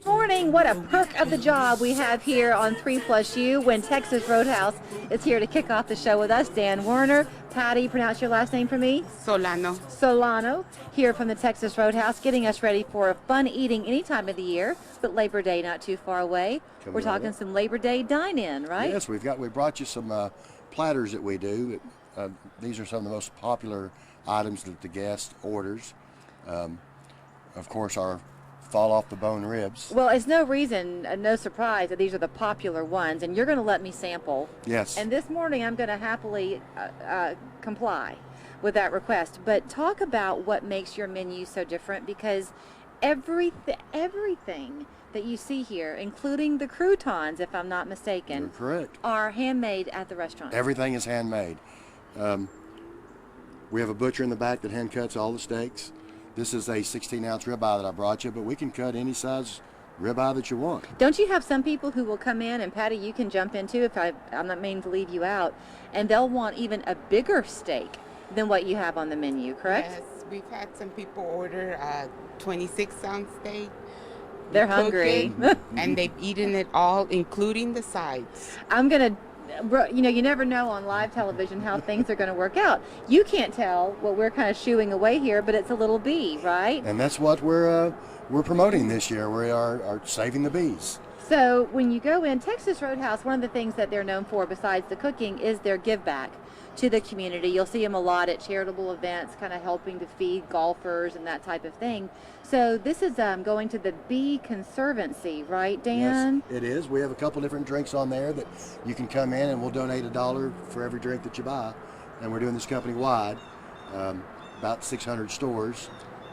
Morning, what a perk of the job we have here on 3+U when Texas Roadhouse is here to kick off the show with us. Dan Werner, Patty, pronounce your last name for me? Solano, here from the Texas Roadhouse, getting us ready for fun eating any time of the year, but Labor Day not too far away. We're talking some Labor Day dine-in, right? Yes, we brought you some platters that we do. These are some of the most popular items that the guest orders. Of course, our fall off the bone ribs. Well, it's no reason, no surprise that these are the popular ones, and you're going to let me sample. Yes. And this morning I'm going to happily comply with that request. But talk about what makes your menu so different, because everything that you see here, including the croutons, if I'm not mistaken, You're correct, are handmade at the restaurant. Everything is handmade. We have a butcher in the back that hand cuts all the steaks. This is a 16-ounce ribeye that I brought you, but we can cut any size ribeye that you want. Don't you have some people who will come in, and Patty, you can jump in too if I'm not meaning to leave you out, and they'll want even a bigger steak than what you have on the menu, correct? Yes, we've had some people order a 26-ounce steak. They're hungry. And they've eaten it all, including the sides. I'm going to, you never know on live television how things are going to work out. You can't tell what we're kind of shooing away here, but it's a little bee, right? And that's what we're promoting this year. We are saving the bees. So when you go in, Texas Roadhouse, one of the things that they're known for besides the cooking is their give back to the community. You'll see them a lot at charitable events, kind of helping to feed golfers and that type of thing. So this is going to the Bee Conservancy, right, Dan? Yes, it is. We have a couple different drinks on there that you can come in and we'll donate $1 for every drink that you buy. And we're doing this company-wide, about 600 stores.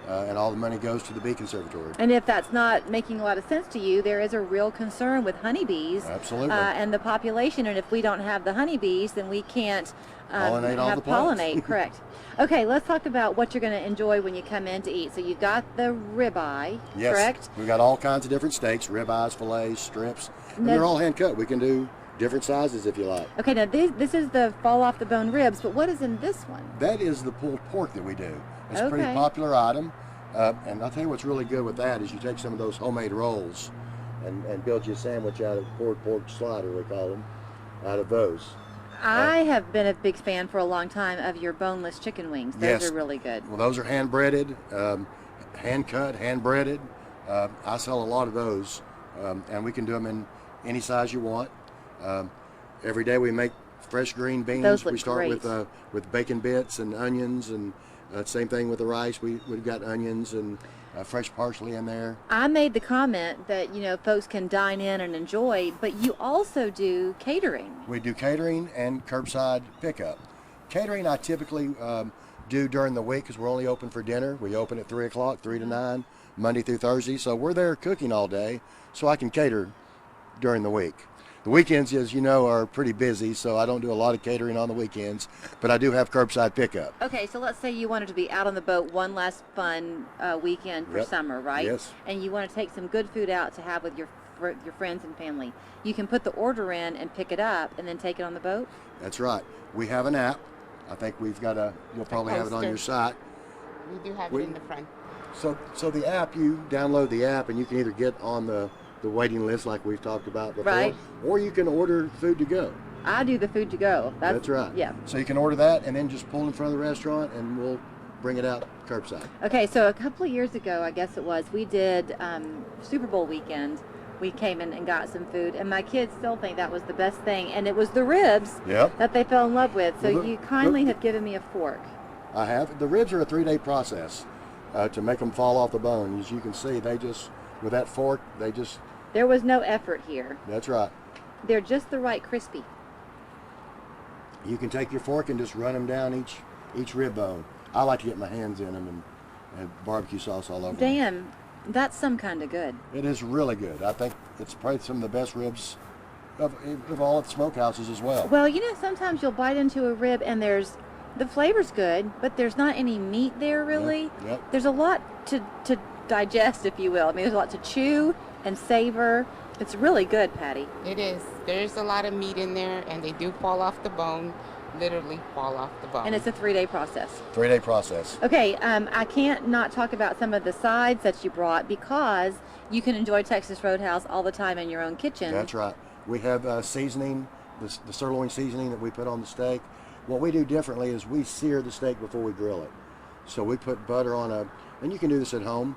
And all the money goes to the Bee Conservatory. And if that's not making a lot of sense to you, there is a real concern with honeybees. Absolutely. And the population, and if we don't have the honeybees, then we can't pollinate, correct. Okay, let's talk about what you're going to enjoy when you come in to eat. So you've got the ribeye, yes, correct? We've got all kinds of different steaks, ribeyes, fillets, strips, and they're all hand cut. We can do different sizes if you like. Okay, now this is the fall off the bone ribs, but what is in this one? That is the pulled pork that we do. It's a Okay. pretty popular item. And I'll tell you what's really good with that is you take some of those homemade rolls and build you a sandwich out of pulled pork slider, we call them, out of those. I have been a big fan for a long time of your boneless chicken wings. Those Yes. are really good. Well, those are hand breaded, hand cut, hand breaded. I sell a lot of those, and we can do them in any size you want. Every day we make fresh green beans. Those look we start great. with bacon bits and onions, and same thing with the rice. We've got onions and fresh parsley in there. I made the comment that, folks can dine in and enjoy, but you also do catering. We do catering and curbside pickup. Catering I typically do during the week because we're only open for dinner. We open at 3 o'clock, 3 to 9, Monday through Thursday. So we're there cooking all day, so I can cater during the week. The weekends, as you know, are pretty busy, so I don't do a lot of catering on the weekends, but I do have curbside pickup. Okay, so let's say you wanted to be out on the boat one last fun weekend for Yep. summer, right? Yes. And you want to take some good food out to have with your friends and family. You can put the order in and pick it up and then take it on the boat? That's right. We have an app. I think you'll probably have it on poster. your site. We do have it in the front. So the app, you download the app and you can either get on the waiting list like we've talked about before, Right. or you can order food to go. I do the food to go. That's right. Yeah. So you can order that and then just pull in front of the restaurant and we'll bring it out curbside. Okay, so a couple of years ago, I guess it was, we did Super Bowl weekend. We came in and got some food, and my kids still think that was the best thing, and it was the ribs Yep. that they fell in love with. So Well, you kindly have given me a fork. I have. The ribs are a 3-day process to make them fall off the bone. As you can see, with that fork, There was no effort here. that's right. They're just the right crispy. You can take your fork and just run them down each rib bone. I like to get my hands in them and barbecue sauce all over them. Damn, that's some kind of good. It is really good. I think it's probably some of the best ribs of all at the smokehouses as well. Well, sometimes you'll bite into a rib and the flavor's good, but there's not any meat there really. Yep. There's a lot to digest, if you will. I mean, there's a lot to chew and savor. It's really good, Patty. It is. There's a lot of meat in there, and they do fall off the bone. literally fall off the bone. And it's a 3-day process. 3-day process. Okay, I can't not talk about some of the sides that you brought because you can enjoy Texas Roadhouse all the time in your own kitchen. That's right. We have seasoning, the sirloin seasoning that we put on the steak. What we do differently is we sear the steak before we grill it. So we put butter on and you can do this at home.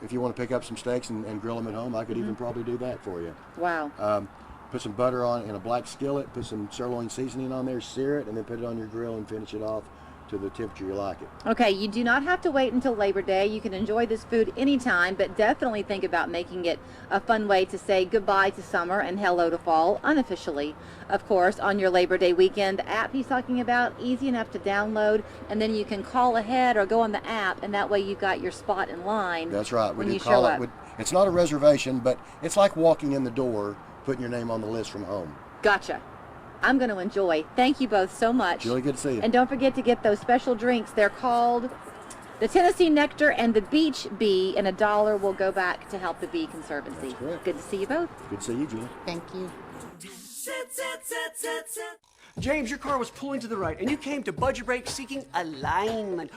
If you want to pick up some steaks and grill them at home, I could even probably do that for you. Wow. Put some butter on in a black skillet, put some sirloin seasoning on there, sear it, and then put it on your grill and finish it off to the temperature you like it. Okay, you do not have to wait until Labor Day. You can enjoy this food anytime, but definitely think about making it a fun way to say goodbye to summer and hello to fall, unofficially, of course, on your Labor Day weekend. The app he's talking about, easy enough to download, and then you can call ahead or go on the app, and that way you've got your spot in line. That's right. When you show up. It's not a reservation, but it's like walking in the door, putting your name on the list from home. Gotcha. I'm going to enjoy. Thank you both so much. Really good to see you. And don't forget to get those special drinks. They're called the Tennessee Nectar and the Beach Bee, and $1 will go back to help the Bee Conservancy. That's correct. Good to see you both. Good to see you, Julie. Thank you. James, your car was pulling to the right, and you came to Budget Break seeking alignment.